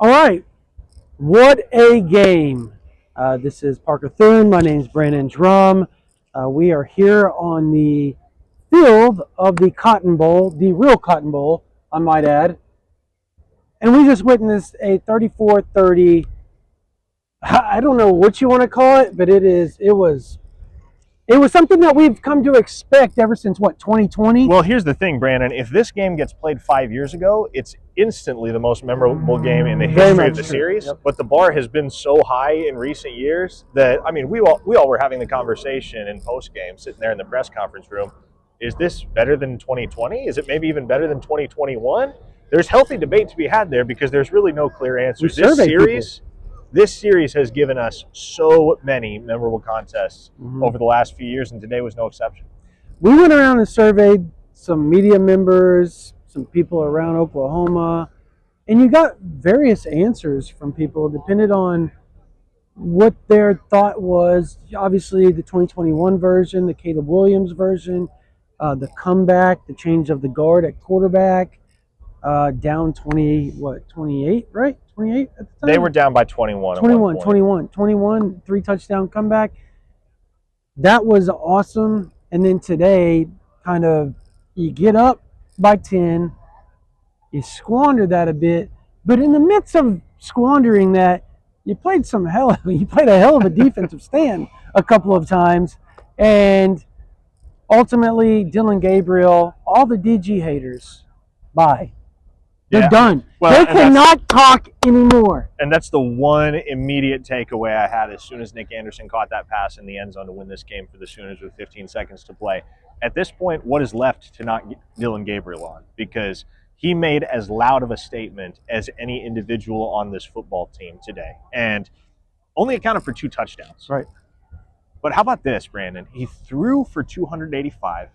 All right, what a game. This is Parker Thune. My name is Brandon Drumm. We are here on the field of the Cotton Bowl, the real Cotton Bowl, I might add. And we just witnessed a 34-30. I don't know what you want to call it, but it was something that we've come to expect ever since, 2020? Well, here's the thing, Brandon. If this game gets played 5 years ago, it's instantly the most memorable game in the history of the series. Yep. But the bar has been so high in recent years that, I mean, we all were having the conversation in post-game, sitting there in the press conference room. Is this better than 2020? Is it maybe even better than 2021? There's healthy debate to be had there because there's really no clear answers. This series has given us so many memorable contests over the last few years, and today was no exception. We went around and surveyed some media members, some people around Oklahoma, and you got various answers from people depending on what their thought was. Obviously, the 2021 version, the Caleb Williams version, the comeback, the change of the guard at quarterback, down 28, right? 28 at the time? They were down by 21. 21, 3-touchdown comeback. That was awesome. And then today, kind of, you get up by 10, you squander that a bit, but in the midst of squandering that, you played a hell of a defensive stand a couple of times, and ultimately, Dillon Gabriel, all the DG haters, bye. They're done. Well, they cannot talk anymore. And that's the one immediate takeaway I had as soon as Nick Anderson caught that pass in the end zone to win this game for the Sooners with 15 seconds to play. At this point, what is left to knock Dillon Gabriel on? Because he made as loud of a statement as any individual on this football team today. And only accounted for 2 touchdowns. Right. But how about this, Brandon? He threw for 285.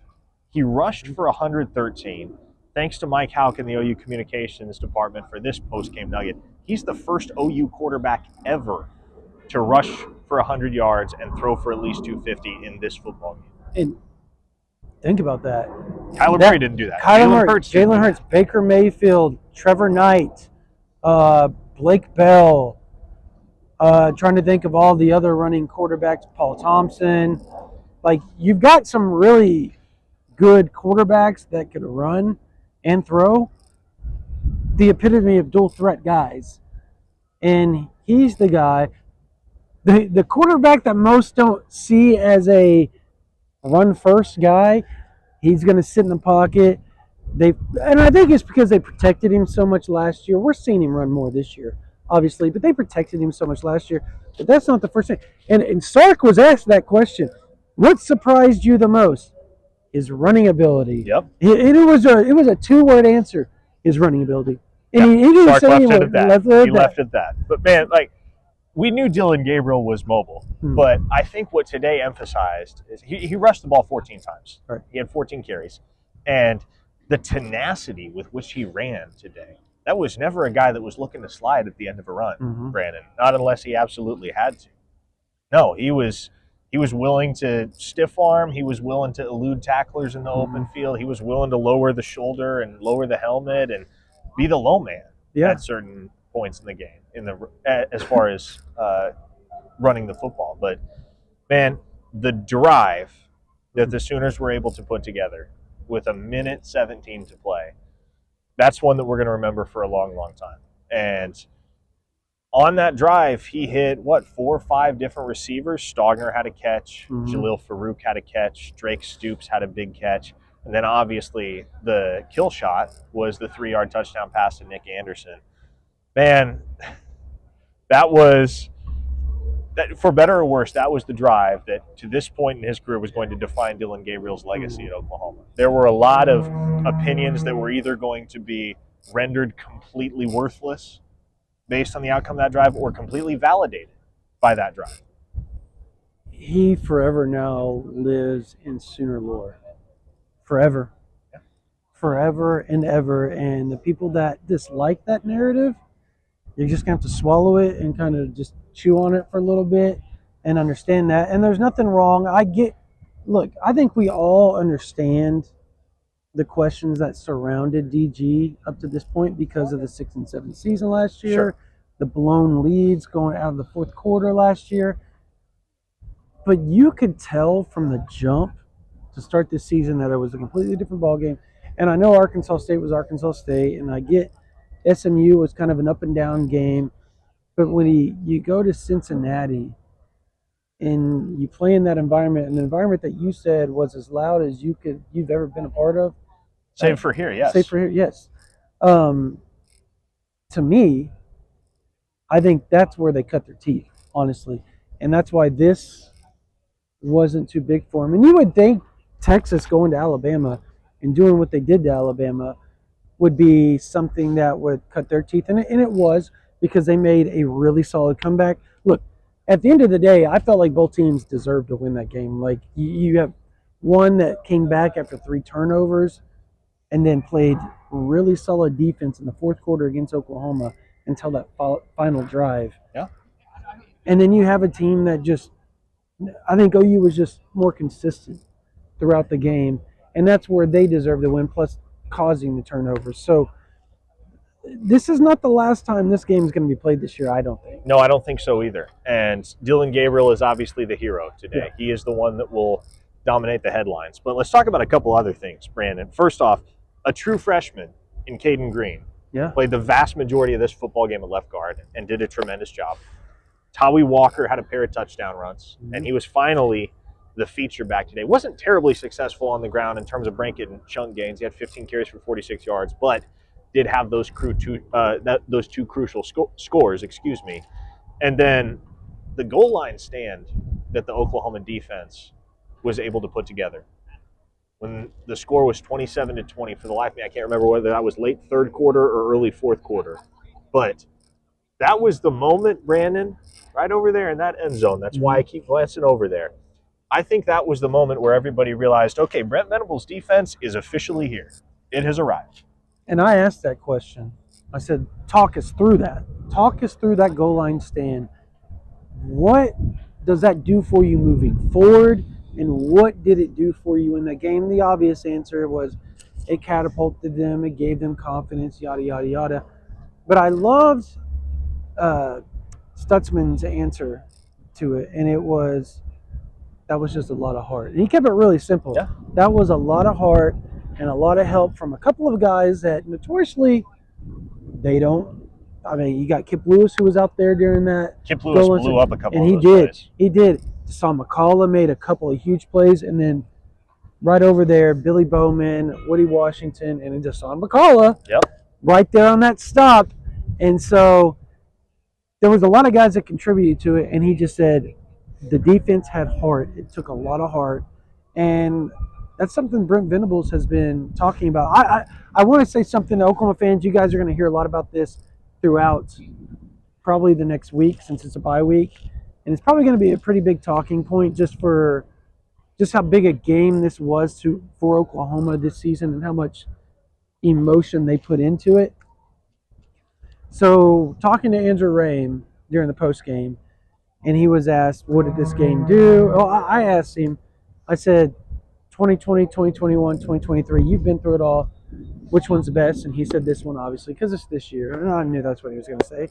He rushed for 113. Thanks to Mike Houck and the OU Communications Department for this post-game nugget. He's the first OU quarterback ever to rush for 100 yards and throw for at least 250 in this football game. And think about that. Kyler Murray didn't do that. Jalen Hurts, Baker Mayfield, Trevor Knight, Blake Bell. Trying to think of all the other running quarterbacks, Paul Thompson. Like, you've got some really good quarterbacks that could run and throw, the epitome of dual threat guys. And he's the guy, the quarterback that most don't see as a run first guy. He's going to sit in the pocket. And I think it's because they protected him so much last year. We're seeing him run more this year, obviously, but they protected him so much last year. But that's not the first thing. And Sark was asked that question. What surprised you the most? His running ability. Yep. It was a 2-word answer. His running ability. And he didn't say left it at that. But man, like, we knew Dillon Gabriel was mobile, but I think what today emphasized is he rushed the ball 14 times. Right. He had 14 carries, and the tenacity with which he ran today. That was never a guy that was looking to slide at the end of a run, Brandon. Not unless he absolutely had to. No, he was willing to stiff arm. He was willing to elude tacklers in the open field. He was willing to lower the shoulder and lower the helmet and be the low man at certain points in the game, as far as running the football. But, man, the drive that the Sooners were able to put together with 1:17 to play, that's one that we're going to remember for a long, long time. And on that drive, he hit, 4 or 5 different receivers. Stogner had a catch. Jalil Farouk had a catch. Drake Stoops had a big catch. And then, obviously, the kill shot was the 3-yard touchdown pass to Nick Anderson. Man, that was, for better or worse, that was the drive that, to this point in his career, was going to define Dillon Gabriel's legacy at Oklahoma. There were a lot of opinions that were either going to be rendered completely worthless based on the outcome of that drive, or completely validated by that drive. He forever now lives in Sooner lore. Forever. Yeah. Forever and ever. And the people that dislike that narrative, you're just going to have to swallow it and kind of just chew on it for a little bit and understand that. And there's nothing wrong. I think we all understand the questions that surrounded DG up to this point because of the 6 and 7 season last year. Sure. the blown leads going out of the fourth quarter last year. But you could tell from the jump to start this season that it was a completely different ballgame. And I know Arkansas State was Arkansas State, and I get SMU was kind of an up and down game. But when you go to Cincinnati and you play in that environment, an environment that you said was as loud as you've ever been a part of. Save for here, yes. Save for here, yes. To me, I think that's where they cut their teeth, honestly. And that's why this wasn't too big for them. And you would think Texas going to Alabama and doing what they did to Alabama would be something that would cut their teeth. And it was, because they made a really solid comeback. Look, at the end of the day, I felt like both teams deserved to win that game. Like, you have one that came back after 3 turnovers and then played really solid defense in the fourth quarter against Oklahoma until that final drive. Yeah. And then you have a team that just, I think OU was just more consistent throughout the game, and that's where they deserve the win, plus causing the turnovers. So this is not the last time this game is going to be played this year, I don't think. No, I don't think so either. And Dylan Gabriel is obviously the hero today. Yeah. He is the one that will dominate the headlines. But let's talk about a couple other things, Brandon. First off, a true freshman in Caden Green played the vast majority of this football game at left guard and did a tremendous job. Tawi Walker had a pair of touchdown runs, and he was finally the feature back today. Wasn't terribly successful on the ground in terms of breaking chunk gains. He had 15 carries for 46 yards, but did have those two crucial scores. And then the goal line stand that the Oklahoma defense was able to put together. When the score was 27-20, for the life of me, I can't remember whether that was late third quarter or early fourth quarter. But that was the moment, Brandon, right over there in that end zone. That's why I keep glancing over there. I think that was the moment where everybody realized, okay, Brent Venables' defense is officially here. It has arrived. And I asked that question. I said, talk us through that. Talk us through that goal line stand. What does that do for you moving forward? And what did it do for you in the game? The obvious answer was it catapulted them. It gave them confidence, yada, yada, yada. But I loved Stutzman's answer to it. And that was just a lot of heart. And he kept it really simple. Yeah. That was a lot of heart and a lot of help from a couple of guys that notoriously they don't. I mean, you got Kip Lewis, who was out there during that. Kip Lewis blew up a couple of those plays. He did. Deshaun McCullough made a couple of huge plays, and then right over there, Billy Bowman, Woody Washington, and then Deshaun McCullough right there on that stop. And so there was a lot of guys that contributed to it, and he just said the defense had heart. It took a lot of heart, and that's something Brent Venables has been talking about. I want to say something to Oklahoma fans. You guys are going to hear a lot about this throughout probably the next week, since it's a bye week. And it's probably going to be a pretty big talking point just how big a game this was for Oklahoma this season and how much emotion they put into it. So talking to Andrew Rame during the post game, and he was asked, what did this game do? Well, I asked him, I said, 2020, 2021, 2023, you've been through it all. Which one's the best? And he said this one, obviously, because it's this year. And I knew that's what he was going to say.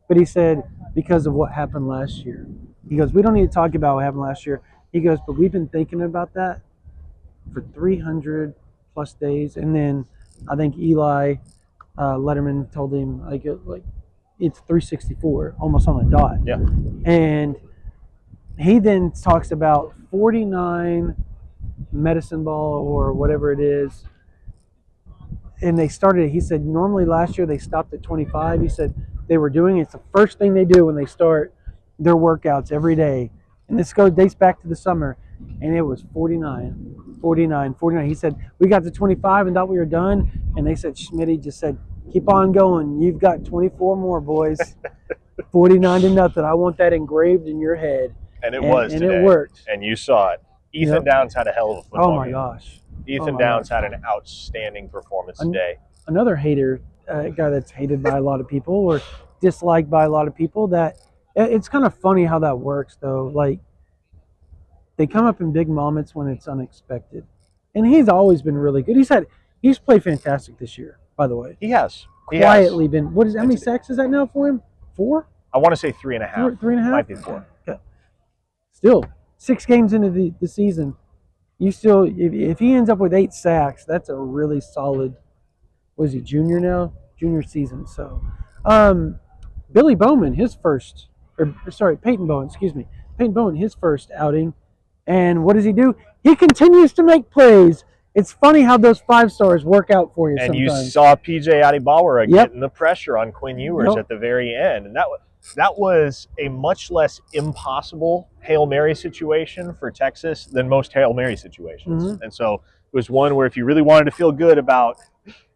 But he said, because of what happened last year. He goes, we don't need to talk about what happened last year. He goes, but we've been thinking about that for 300 plus days. And then I think Eli Letterman told him, like it's 364, almost on the dot. Yeah. And he then talks about 49 medicine ball or whatever it is. And they started, he said, normally last year they stopped at 25. He said they were doing it's the first thing they do when they start their workouts every day. And this dates back to the summer. And it was 49, 49, 49. He said, we got to 25 and thought we were done. And they said, Schmitty just said, keep on going. You've got 24 more, boys. 49-0. I want that engraved in your head. And it was today. And it worked. And you saw it. Ethan Downs had a hell of a football game. Oh, my gosh. Ethan Downs had an outstanding performance today. Another hater, guy that's hated by a lot of people or disliked by a lot of people. That it's kind of funny how that works, though. Like, they come up in big moments when it's unexpected. And he's always been really good. He's played fantastic this year, by the way. He has. Quietly been. How many sacks is that now for him? 4? I want to say 3.5. 3.5? Might be 4. Okay. Still, 6 games into the season, you still, if he ends up with 8 sacks, that's a really solid. Was he junior now? Junior season. So, Billy Bowman, Peyton Bowen, excuse me. Peyton Bowen, his first outing. And what does he do? He continues to make plays. It's funny how those 5 stars work out for you and sometimes. You saw P.J. Adibawara getting the pressure on Quinn Ewers at the very end. And that was a much less impossible Hail Mary situation for Texas than most Hail Mary situations. And so it was one where if you really wanted to feel good about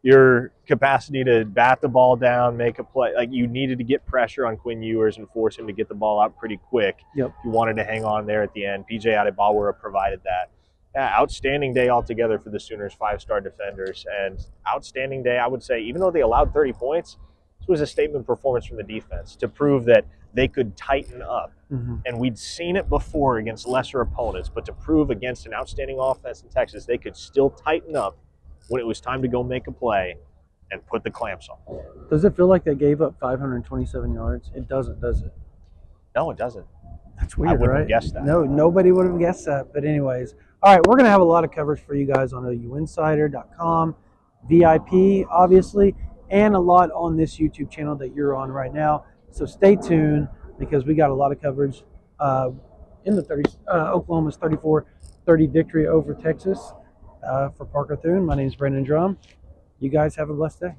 your capacity to bat the ball down, make a play, like you needed to get pressure on Quinn Ewers and force him to get the ball out pretty quick. If you wanted to hang on there at the end, P.J. Adibawara provided that. Yeah, outstanding day altogether for the Sooners, 5-star defenders, and outstanding day, I would say, even though they allowed 30 points, this was a statement performance from the defense to prove that they could tighten up. And we'd seen it before against lesser opponents, but to prove against an outstanding offense in Texas, they could still tighten up when it was time to go make a play and put the clamps on. Does it feel like they gave up 527 yards? It doesn't, does it? No, it doesn't. That's weird, I wouldn't right? have guessed that. No, nobody would have guessed that. But anyways, all right, we're going to have a lot of coverage for you guys on OUinsider.com, VIP, obviously, and a lot on this YouTube channel that you're on right now. So stay tuned because we got a lot of coverage in the 30s. Oklahoma's 34-30 victory over Texas for Parker Thune. My name is Brandon Drumm. You guys have a blessed day.